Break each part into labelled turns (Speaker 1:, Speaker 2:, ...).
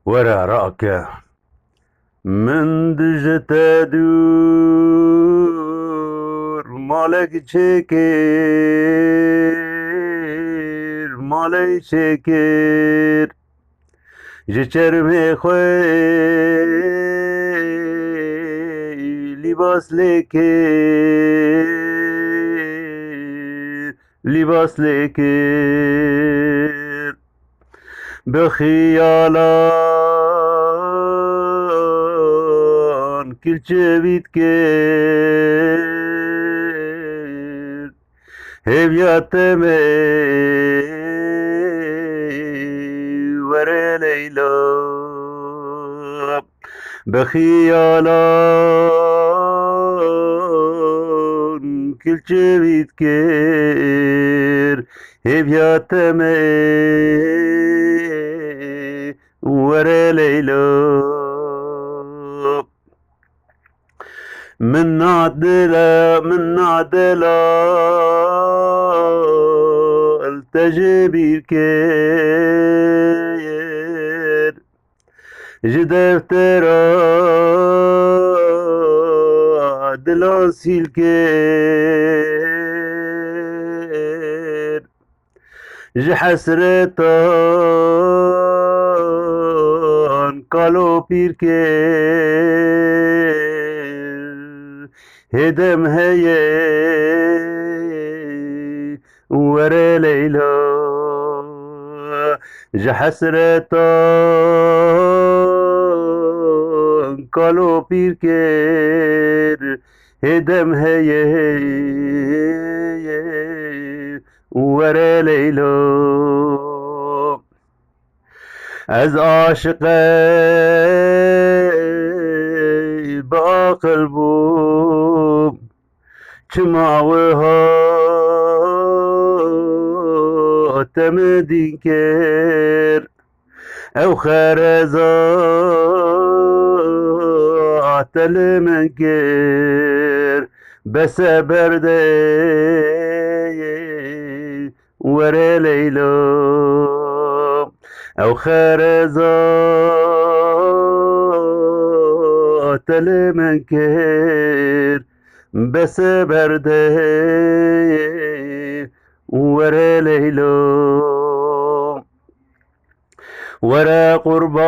Speaker 1: وراءك من دجت دور مالك شكر مالك شكر جچرم خوی لباس لکر لباس لکر بخیالان کلچه بید کرد هویتم وره لیلا بخیالان کلچه بید کرد هویتم وره لیلا من نادلا التجبير كير جدفترا دلاسيل كير جحسرتان قالوا بير كير هدم هي ورا ليلى جحسرتان قالوا بير كير هدم هي ورا ليلى از عاشق با قلبم چماوها تمدين كير او خرزات المنكر بس بردي ورا ليلى او خرزات المنكر بس برده ورا ليلى ورا قربان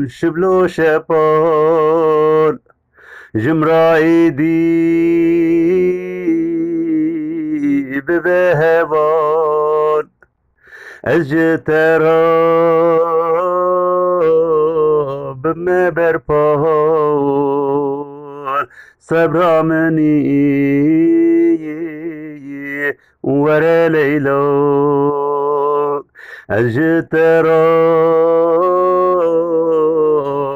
Speaker 1: شبلو شبان جمرائدي ببهوان اجترا بما برپان صبر مني ورا ليلى اجترا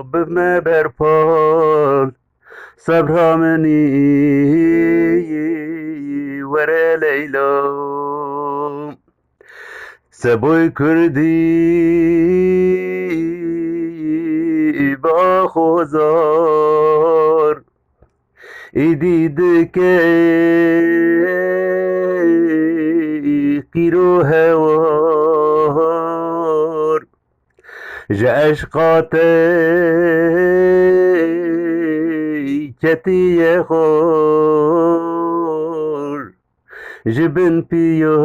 Speaker 1: بما برپان صبر مني ورا ليلى سبوی کردی با خوزار ایدید که قیرو هوار جا عشقات کتی خور جبن پیو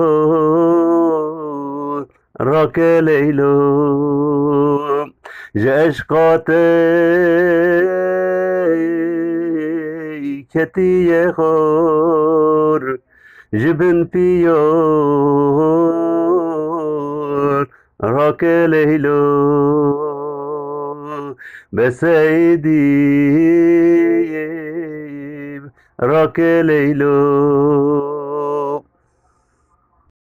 Speaker 1: راك ليلو جا عشقاتي كتي خور جبن بيور راك ليلو بسيدي راك ليلو